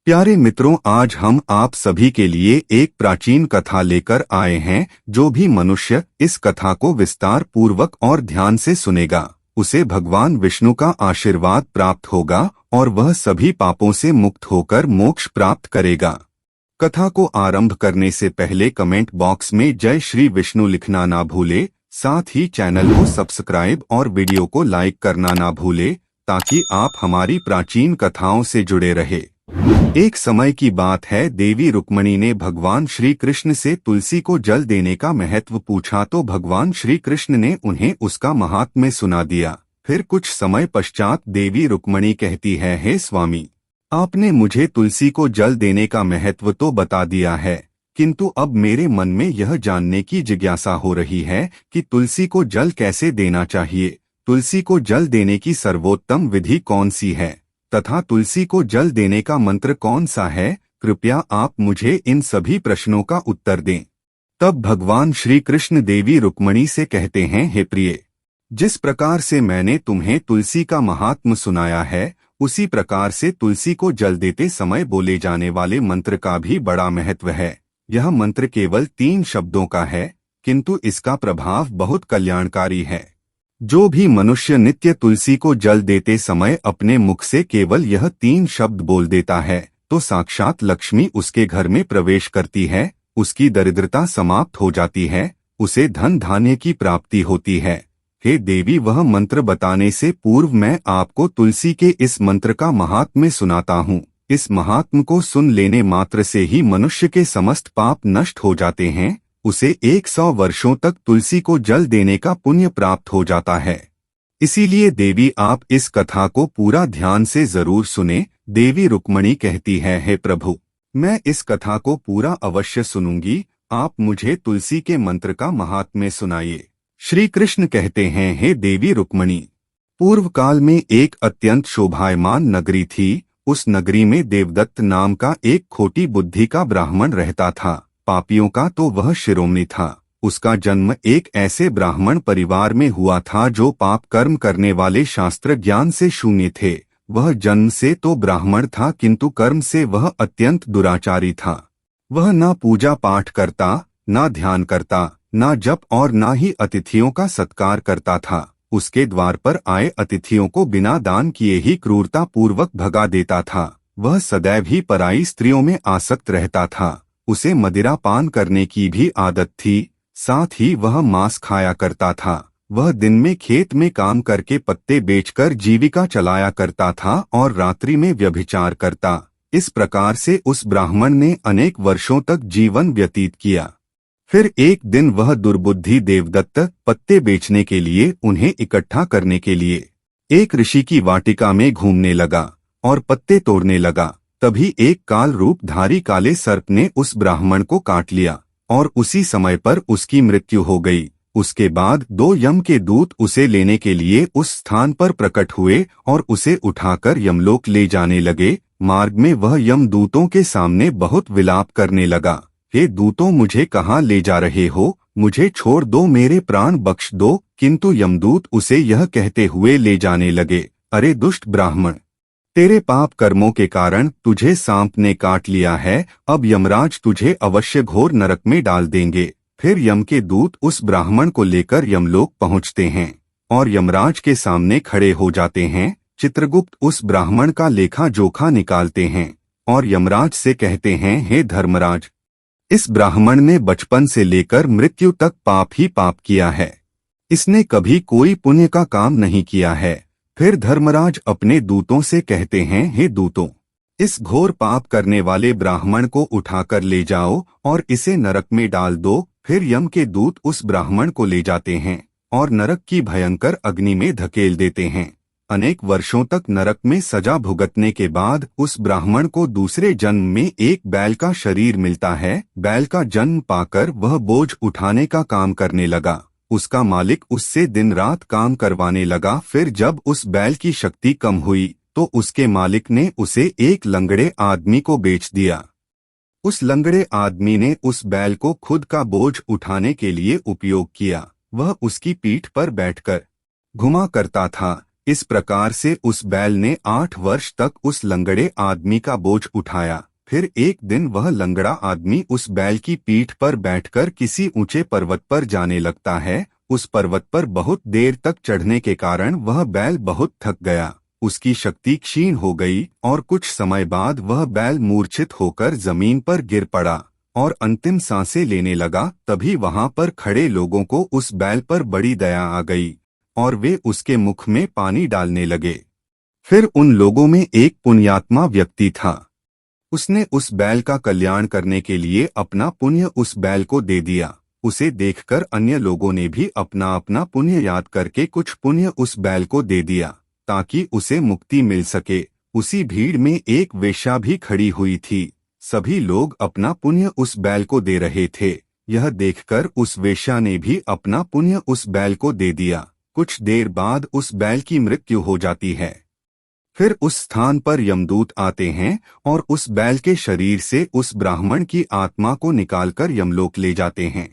प्यारे मित्रों, आज हम आप सभी के लिए एक प्राचीन कथा लेकर आए हैं। जो भी मनुष्य इस कथा को विस्तार पूर्वक और ध्यान से सुनेगा, उसे भगवान विष्णु का आशीर्वाद प्राप्त होगा और वह सभी पापों से मुक्त होकर मोक्ष प्राप्त करेगा। कथा को आरंभ करने से पहले कमेंट बॉक्स में जय श्री विष्णु लिखना ना भूले। साथ ही चैनल को सब्सक्राइब और वीडियो को लाइक करना ना भूले, ताकि आप हमारी प्राचीन कथाओं से जुड़े रहे। एक समय की बात है, देवी रुक्मणी ने भगवान श्री कृष्ण से तुलसी को जल देने का महत्व पूछा तो भगवान श्री कृष्ण ने उन्हें उसका महात्म्य सुना दिया। फिर कुछ समय पश्चात देवी रुक्मणी कहती है, हे स्वामी, आपने मुझे तुलसी को जल देने का महत्व तो बता दिया है, किंतु अब मेरे मन में यह जानने की जिज्ञासा हो रही है कि तुलसी को जल कैसे देना चाहिए, तुलसी को जल देने की सर्वोत्तम विधि कौन सी है तथा तुलसी को जल देने का मंत्र कौन सा है। कृपया आप मुझे इन सभी प्रश्नों का उत्तर दें। तब भगवान श्री कृष्ण देवी रुक्मणी से कहते हैं, हे प्रिय, जिस प्रकार से मैंने तुम्हें तुलसी का महात्म्य सुनाया है, उसी प्रकार से तुलसी को जल देते समय बोले जाने वाले मंत्र का भी बड़ा महत्व है। यह मंत्र केवल 3 शब्दों का है, किंतु इसका प्रभाव बहुत कल्याणकारी है। जो भी मनुष्य नित्य तुलसी को जल देते समय अपने मुख से केवल यह 3 शब्द बोल देता है, तो साक्षात लक्ष्मी उसके घर में प्रवेश करती है, उसकी दरिद्रता समाप्त हो जाती है, उसे धन धान्य की प्राप्ति होती है। हे देवी, वह मंत्र बताने से पूर्व मैं आपको तुलसी के इस मंत्र का महात्म्य सुनाता हूँ। इस महात्म्य को सुन लेने मात्र से ही मनुष्य के समस्त पाप नष्ट हो जाते हैं। उसे 100 वर्षों तक तुलसी को जल देने का पुण्य प्राप्त हो जाता है। इसीलिए देवी, आप इस कथा को पूरा ध्यान से जरूर सुने। देवी रुक्मणी कहती है, हे प्रभु, मैं इस कथा को पूरा अवश्य सुनूंगी, आप मुझे तुलसी के मंत्र का महात्म्य सुनाइए। श्री कृष्ण कहते हैं, हे देवी रुक्मणी, पूर्व काल में एक अत्यंत शोभायमान नगरी थी। उस नगरी में देवदत्त नाम का एक खोटी बुद्धि का ब्राह्मण रहता था। पापियों का तो वह शिरोमणि था। उसका जन्म एक ऐसे ब्राह्मण परिवार में हुआ था जो पाप कर्म करने वाले शास्त्र ज्ञान से शून्य थे। वह जन्म से तो ब्राह्मण था, किंतु कर्म से वह अत्यंत दुराचारी था। वह ना पूजा पाठ करता, ना ध्यान करता, ना जप और ना ही अतिथियों का सत्कार करता था। उसके द्वार पर आए अतिथियों को बिना दान किए ही क्रूरता पूर्वक भगा देता था। वह सदैव ही पराई स्त्रियों में आसक्त रहता था। उसे मदिरा पान करने की भी आदत थी। साथ ही वह मांस खाया करता था। वह दिन में खेत में काम करके पत्ते बेचकर जीविका चलाया करता था और रात्रि में व्यभिचार करता। इस प्रकार से उस ब्राह्मण ने अनेक वर्षों तक जीवन व्यतीत किया। फिर एक दिन वह दुर्बुद्धि देवदत्त पत्ते बेचने के लिए उन्हें इकट्ठा करने के लिए एक ऋषि की वाटिका में घूमने लगा और पत्ते तोड़ने लगा। तभी एक काल रूपधारी काले सर्प ने उस ब्राह्मण को काट लिया और उसी समय पर उसकी मृत्यु हो गई। उसके बाद 2 यम के दूत उसे लेने के लिए उस स्थान पर प्रकट हुए और उसे उठाकर यमलोक ले जाने लगे। मार्ग में वह यमदूतों के सामने बहुत विलाप करने लगा, हे दूतों, मुझे कहाँ ले जा रहे हो? मुझे छोड़ दो, मेरे प्राण बख्श दो। किंतु यमदूत उसे यह कहते हुए ले जाने लगे, अरे दुष्ट ब्राह्मण, तेरे पाप कर्मों के कारण तुझे सांप ने काट लिया है। अब यमराज तुझे अवश्य घोर नरक में डाल देंगे। फिर यम के दूत उस ब्राह्मण को लेकर यमलोक पहुंचते हैं और यमराज के सामने खड़े हो जाते हैं। चित्रगुप्त उस ब्राह्मण का लेखा जोखा निकालते हैं और यमराज से कहते हैं, हे धर्मराज, इस ब्राह्मण ने बचपन से लेकर मृत्यु तक पाप ही पाप किया है। इसने कभी कोई पुण्य का काम नहीं किया है। फिर धर्मराज अपने दूतों से कहते हैं, हे दूतों, इस घोर पाप करने वाले ब्राह्मण को उठाकर ले जाओ और इसे नरक में डाल दो। फिर यम के दूत उस ब्राह्मण को ले जाते हैं और नरक की भयंकर अग्नि में धकेल देते हैं। अनेक वर्षों तक नरक में सजा भुगतने के बाद उस ब्राह्मण को दूसरे जन्म में एक बैल का शरीर मिलता है। बैल का जन्म पाकर वह बोझ उठाने का काम करने लगा। उसका मालिक उससे दिन रात काम करवाने लगा। फिर जब उस बैल की शक्ति कम हुई तो उसके मालिक ने उसे एक लंगड़े आदमी को बेच दिया। उस लंगड़े आदमी ने उस बैल को खुद का बोझ उठाने के लिए उपयोग किया। वह उसकी पीठ पर बैठकर घुमा करता था। इस प्रकार से उस बैल ने 8 वर्ष तक उस लंगड़े आदमी का बोझ उठाया। फिर एक दिन वह लंगड़ा आदमी उस बैल की पीठ पर बैठकर किसी ऊंचे पर्वत पर जाने लगता है। उस पर्वत पर बहुत देर तक चढ़ने के कारण वह बैल बहुत थक गया, उसकी शक्ति क्षीण हो गई और कुछ समय बाद वह बैल मूर्छित होकर जमीन पर गिर पड़ा और अंतिम सांसें लेने लगा। तभी वहां पर खड़े लोगों को उस बैल पर बड़ी दया आ गई और वे उसके मुख में पानी डालने लगे। फिर उन लोगों में एक पुण्यात्मा व्यक्ति था। उसने उस बैल का कल्याण करने के लिए अपना पुण्य उस बैल को दे दिया। उसे देखकर अन्य लोगों ने भी अपना अपना पुण्य याद करके कुछ पुण्य उस बैल को दे दिया ताकि उसे मुक्ति मिल सके। उसी भीड़ में एक वेश्या भी खड़ी हुई थी। सभी लोग अपना पुण्य उस बैल को दे रहे थे। यह देखकर उस वेश्या ने भी अपना पुण्य उस बैल को दे दिया। कुछ देर बाद उस बैल की मृत्यु हो जाती है। फिर उस स्थान पर यमदूत आते हैं और उस बैल के शरीर से उस ब्राह्मण की आत्मा को निकालकर यमलोक ले जाते हैं।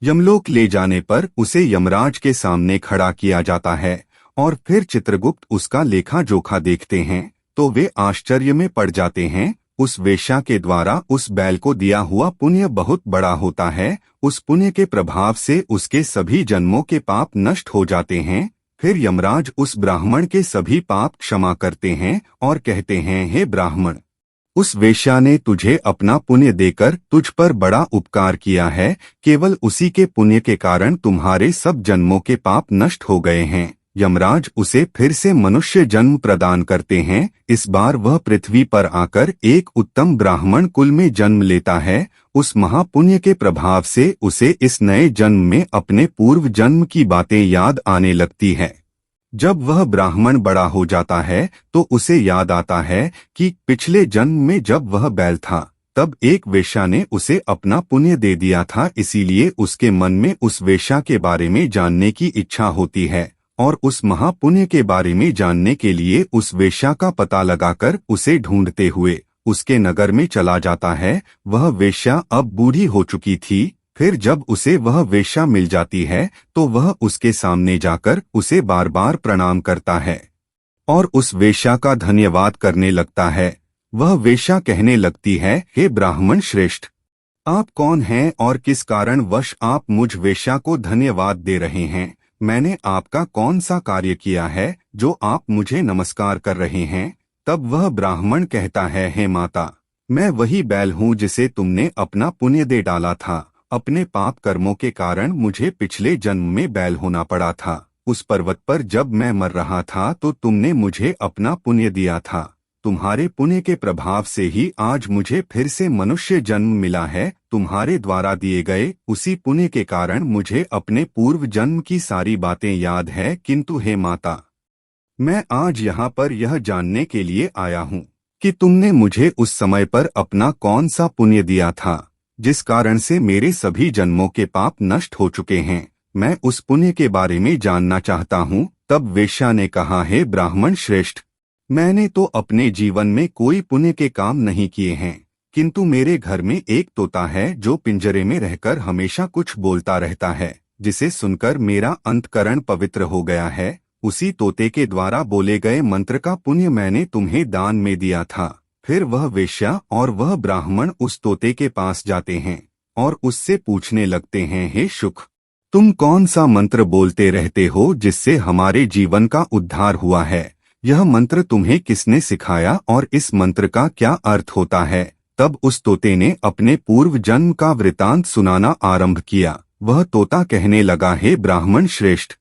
यमलोक ले जाने पर उसे यमराज के सामने खड़ा किया जाता है और फिर चित्रगुप्त उसका लेखा जोखा देखते हैं तो वे आश्चर्य में पड़ जाते हैं। उस वेश्या के द्वारा उस बैल को दिया हुआ पुण्य बहुत बड़ा होता है। उस पुण्य के प्रभाव से उसके सभी जन्मों के पाप नष्ट हो जाते हैं। फिर यमराज उस ब्राह्मण के सभी पाप क्षमा करते हैं और कहते हैं, हे ब्राह्मण, उस वेश्या ने तुझे अपना पुण्य देकर तुझ पर बड़ा उपकार किया है। केवल उसी के पुण्य के कारण तुम्हारे सब जन्मों के पाप नष्ट हो गए हैं। यमराज उसे फिर से मनुष्य जन्म प्रदान करते हैं। इस बार वह पृथ्वी पर आकर एक उत्तम ब्राह्मण कुल में जन्म लेता है। उस महापुण्य के प्रभाव से उसे इस नए जन्म में अपने पूर्व जन्म की बातें याद आने लगती है। जब वह ब्राह्मण बड़ा हो जाता है तो उसे याद आता है कि पिछले जन्म में जब वह बैल था तब एक वेश्या ने उसे अपना पुण्य दे दिया था। इसीलिए उसके मन में उस वेश्या के बारे में जानने की इच्छा होती है और उस महापुण्य के बारे में जानने के लिए उस वेश्या का पता लगाकर उसे ढूंढते हुए उसके नगर में चला जाता है। वह वेश्या अब बूढ़ी हो चुकी थी। फिर जब उसे वह वेश्या मिल जाती है तो वह उसके सामने जाकर उसे बार बार प्रणाम करता है और उस वेश्या का धन्यवाद करने लगता है। वह वेश्या कहने लगती है, हे ब्राह्मण श्रेष्ठ, आप कौन हैं और किस कारण वश आप मुझ वेश्या को धन्यवाद दे रहे हैं? मैंने आपका कौन सा कार्य किया है जो आप मुझे नमस्कार कर रहे हैं? तब वह ब्राह्मण कहता है, हे माता, मैं वही बैल हूँ जिसे तुमने अपना पुण्य दे डाला था। अपने पाप कर्मों के कारण मुझे पिछले जन्म में बैल होना पड़ा था। उस पर्वत पर जब मैं मर रहा था तो तुमने मुझे अपना पुण्य दिया था। तुम्हारे पुण्य के प्रभाव से ही आज मुझे फिर से मनुष्य जन्म मिला है। तुम्हारे द्वारा दिए गए उसी पुण्य के कारण मुझे अपने पूर्व जन्म की सारी बातें याद है। किंतु हे माता, मैं आज यहाँ पर यह जानने के लिए आया हूँ कि तुमने मुझे उस समय पर अपना कौन सा पुण्य दिया था जिस कारण से मेरे सभी जन्मों के पाप नष्ट हो चुके हैं। मैं उस पुण्य के बारे में जानना चाहता हूँ। तब वेश्या ने कहा, हे ब्राह्मण श्रेष्ठ, मैंने तो अपने जीवन में कोई पुण्य के काम नहीं किए हैं, किंतु मेरे घर में एक तोता है जो पिंजरे में रहकर हमेशा कुछ बोलता रहता है, जिसे सुनकर मेरा अंतकरण पवित्र हो गया है। उसी तोते के द्वारा बोले गए मंत्र का पुण्य मैंने तुम्हें दान में दिया था। फिर वह वेश्या और वह ब्राह्मण उस तोते के पास जाते हैं और उससे पूछने लगते हैं, हे शुक, तुम कौन सा मंत्र बोलते रहते हो जिससे हमारे जीवन का उद्धार हुआ है? यह मंत्र तुम्हें किसने सिखाया और इस मंत्र का क्या अर्थ होता है? तब उस तोते ने अपने पूर्व जन्म का वृतांत सुनाना आरंभ किया। वह तोता कहने लगा, हे ब्राह्मण श्रेष्ठ,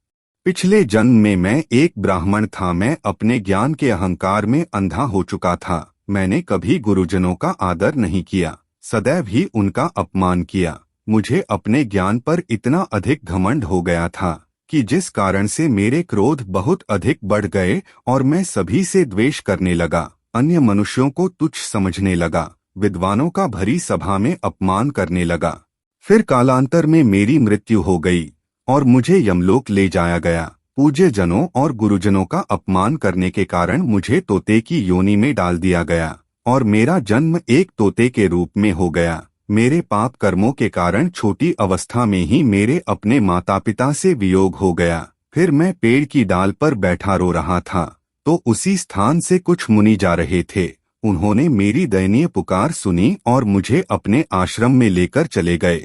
पिछले जन्म में मैं एक ब्राह्मण था। मैं अपने ज्ञान के अहंकार में अंधा हो चुका था। मैंने कभी गुरुजनों का आदर नहीं किया, सदैव ही उनका अपमान किया। मुझे अपने ज्ञान पर इतना अधिक घमंड हो गया था कि जिस कारण से मेरे क्रोध बहुत अधिक बढ़ गए और मैं सभी से द्वेष करने लगा। अन्य मनुष्यों को तुच्छ समझने लगा, विद्वानों का भरी सभा में अपमान करने लगा। फिर कालांतर में मेरी मृत्यु हो गई और मुझे यमलोक ले जाया गया। पूज्य जनों और गुरुजनों का अपमान करने के कारण मुझे तोते की योनि में डाल दिया गया और मेरा जन्म एक तोते के रूप में हो गया। मेरे पाप कर्मों के कारण छोटी अवस्था में ही मेरे अपने माता पिता से वियोग हो गया। फिर मैं पेड़ की डाल पर बैठा रो रहा था, तो उसी स्थान से कुछ मुनि जा रहे थे। उन्होंने मेरी दयनीय पुकार सुनी और मुझे अपने आश्रम में लेकर चले गए।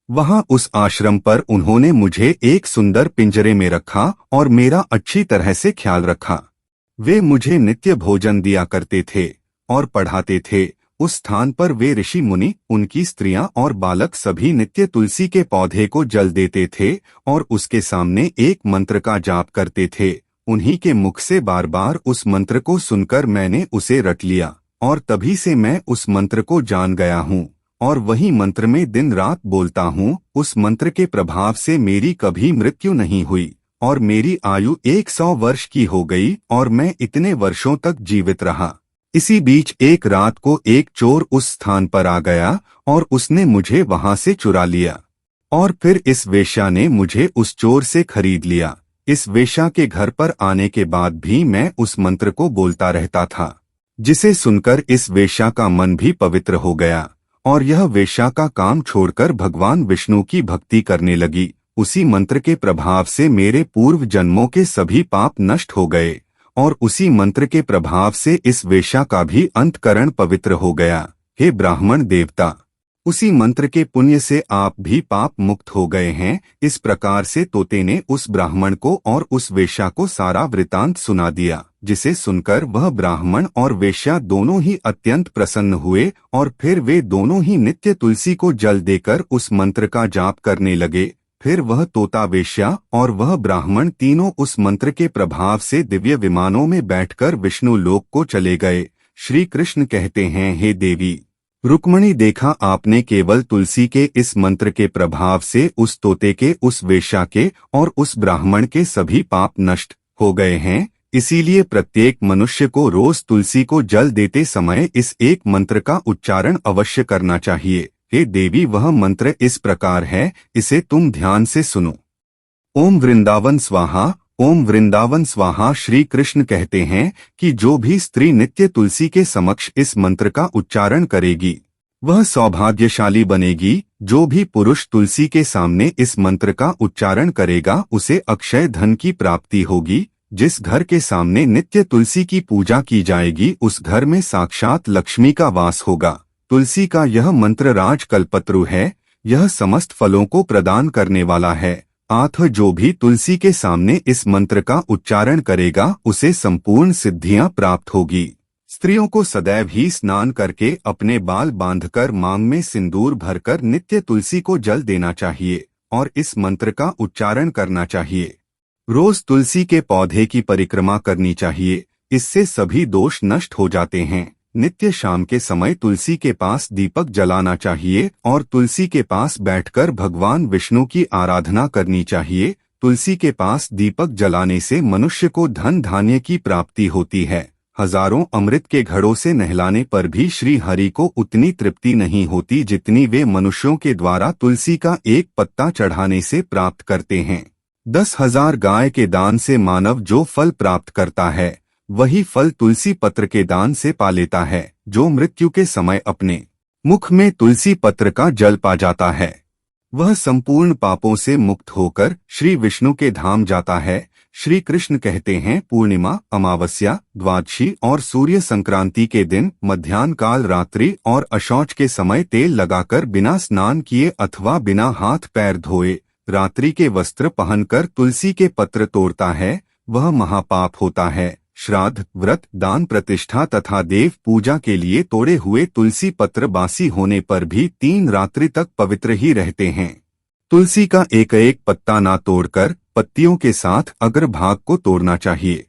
वहां उस आश्रम पर उन्होंने मुझे एक सुंदर पिंजरे में रखा और मेरा अच्छी तरह से ख्याल रखा। वे मुझे नित्य भोजन दिया करते थे और पढ़ाते थे। उस स्थान पर वे ऋषि मुनि, उनकी स्त्रियां और बालक सभी नित्य तुलसी के पौधे को जल देते थे और उसके सामने एक मंत्र का जाप करते थे। उन्हीं के मुख से बार बार उस मंत्र को सुनकर मैंने उसे रट लिया और तभी से मैं उस मंत्र को जान गया हूँ और वही मंत्र में दिन रात बोलता हूँ। उस मंत्र के प्रभाव से मेरी कभी मृत्यु नहीं हुई और मेरी आयु 100 वर्ष की हो गई और मैं इतने वर्षों तक जीवित रहा। इसी बीच एक रात को एक चोर उस स्थान पर आ गया और उसने मुझे वहां से चुरा लिया और फिर इस वेश्या ने मुझे उस चोर से खरीद लिया। इस वेश्या के घर पर आने के बाद भी मैं उस मंत्र को बोलता रहता था, जिसे सुनकर इस वेश्या का मन भी पवित्र हो गया और यह वेश्या का काम छोड़कर भगवान विष्णु की भक्ति करने लगी। उसी मंत्र के प्रभाव से मेरे पूर्व जन्मों के सभी पाप नष्ट हो गए और उसी मंत्र के प्रभाव से इस वेश्या का भी अंतकरण पवित्र हो गया। हे ब्राह्मण देवता, उसी मंत्र के पुण्य से आप भी पाप मुक्त हो गए हैं। इस प्रकार से तोते ने उस ब्राह्मण को और उस वेश्या को सारा वृतांत सुना दिया, जिसे सुनकर वह ब्राह्मण और वेश्या दोनों ही अत्यंत प्रसन्न हुए और फिर वे दोनों ही नित्य तुलसी को जल देकर उस मंत्र का जाप करने लगे। फिर वह तोता, वेश्या और वह ब्राह्मण तीनों उस मंत्र के प्रभाव से दिव्य विमानों में बैठकर विष्णु लोक को चले गए। श्री कृष्ण कहते हैं, हे देवी रुक्मणी, देखा आपने, केवल तुलसी के इस मंत्र के प्रभाव से उस तोते के, उस वेश्या के और उस ब्राह्मण के सभी पाप नष्ट हो गए हैं। इसीलिए प्रत्येक मनुष्य को रोज तुलसी को जल देते समय इस एक मंत्र का उच्चारण अवश्य करना चाहिए। हे देवी, वह मंत्र इस प्रकार है, इसे तुम ध्यान से सुनो। ओम वृंदावन स्वाहा, ओम वृंदावन स्वाहा। श्री कृष्ण कहते हैं कि जो भी स्त्री नित्य तुलसी के समक्ष इस मंत्र का उच्चारण करेगी वह सौभाग्यशाली बनेगी। जो भी पुरुष तुलसी के सामने इस मंत्र का उच्चारण करेगा उसे अक्षय धन की प्राप्ति होगी। जिस घर के सामने नित्य तुलसी की पूजा की जाएगी उस घर में साक्षात लक्ष्मी का वास होगा। तुलसी का यह मंत्र राजकल्पत्रु है, यह समस्त फलों को प्रदान करने वाला है। जो भी तुलसी के सामने इस मंत्र का उच्चारण करेगा उसे संपूर्ण सिद्धियां प्राप्त होगी। स्त्रियों को सदैव ही स्नान करके अपने बाल बांधकर मांग में सिंदूर भरकर नित्य तुलसी को जल देना चाहिए और इस मंत्र का उच्चारण करना चाहिए। रोज तुलसी के पौधे की परिक्रमा करनी चाहिए, इससे सभी दोष नष्ट हो जाते हैं। नित्य शाम के समय तुलसी के पास दीपक जलाना चाहिए और तुलसी के पास बैठकर भगवान विष्णु की आराधना करनी चाहिए। तुलसी के पास दीपक जलाने से मनुष्य को धन धान्य की प्राप्ति होती है। हजारों अमृत के घड़ों से नहलाने पर भी श्री हरि को उतनी तृप्ति नहीं होती जितनी वे मनुष्यों के द्वारा तुलसी का एक पत्ता चढ़ाने से प्राप्त करते हैं। 10,000 गाय के दान से मानव जो फल प्राप्त करता है वही फल तुलसी पत्र के दान से पा लेता है। जो मृत्यु के समय अपने मुख में तुलसी पत्र का जल पा जाता है वह संपूर्ण पापों से मुक्त होकर श्री विष्णु के धाम जाता है। श्री कृष्ण कहते हैं, पूर्णिमा, अमावस्या, द्वादशी और सूर्य संक्रांति के दिन मध्याह्न काल, रात्रि और अशौच के समय तेल लगाकर बिना स्नान किए अथवा बिना हाथ पैर धोए रात्रि के वस्त्र पहनकर तुलसी के पत्र तोड़ता है वह महापाप होता है। श्राद्ध, व्रत, दान, प्रतिष्ठा तथा देव पूजा के लिए तोड़े हुए तुलसी पत्र बासी होने पर भी 3 रात्रि तक पवित्र ही रहते हैं। तुलसी का एक एक पत्ता ना तोड़कर पत्तियों के साथ अग्रभाग को तोड़ना चाहिए।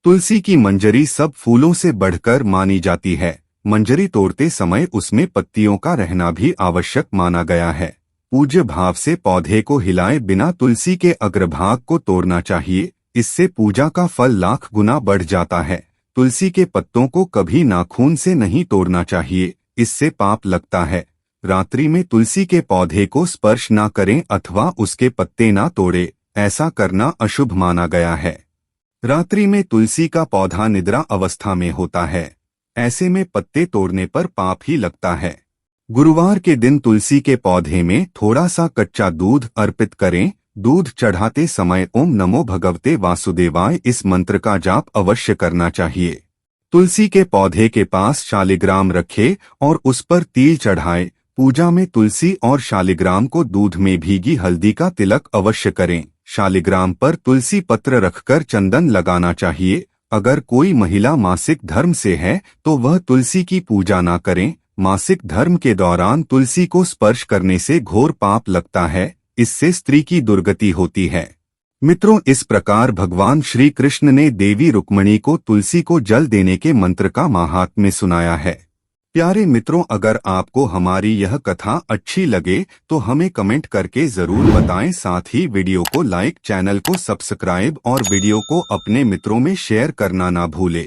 तुलसी की मंजरी सब फूलों से बढ़कर मानी जाती है। मंजरी तोड़ते समय उसमें पत्तियों का रहना भी आवश्यक माना गया है। पूज्य भाव से पौधे को हिलाए बिना तुलसी के अग्रभाग को तोड़ना चाहिए, इससे पूजा का फल लाख गुना बढ़ जाता है। तुलसी के पत्तों को कभी नाखून से नहीं तोड़ना चाहिए, इससे पाप लगता है। रात्रि में तुलसी के पौधे को स्पर्श ना करें अथवा उसके पत्ते ना तोड़े, ऐसा करना अशुभ माना गया है। रात्रि में तुलसी का पौधा निद्रा अवस्था में होता है, ऐसे में पत्ते तोड़ने पर पाप ही लगता है। गुरुवार के दिन तुलसी के पौधे में थोड़ा सा कच्चा दूध अर्पित करें, दूध चढ़ाते समय ओम नमो भगवते वासुदेवाय इस मंत्र का जाप अवश्य करना चाहिए। तुलसी के पौधे के पास शालिग्राम रखे और उस पर तिल चढ़ाए। पूजा में तुलसी और शालिग्राम को दूध में भीगी हल्दी का तिलक अवश्य करें। शालिग्राम पर तुलसी पत्र रखकर चंदन लगाना चाहिए। अगर कोई महिला मासिक धर्म से है तो वह तुलसी की पूजा ना करें। मासिक धर्म के दौरान तुलसी को स्पर्श करने से घोर पाप लगता है, इससे स्त्री की दुर्गति होती है। मित्रों, इस प्रकार भगवान श्री कृष्ण ने देवी रुक्मिणी को तुलसी को जल देने के मंत्र का महात्म्य सुनाया है। प्यारे मित्रों, अगर आपको हमारी यह कथा अच्छी लगे तो हमें कमेंट करके जरूर बताएं। साथ ही वीडियो को लाइक, चैनल को सब्सक्राइब और वीडियो को अपने मित्रों में शेयर करना ना भूलें।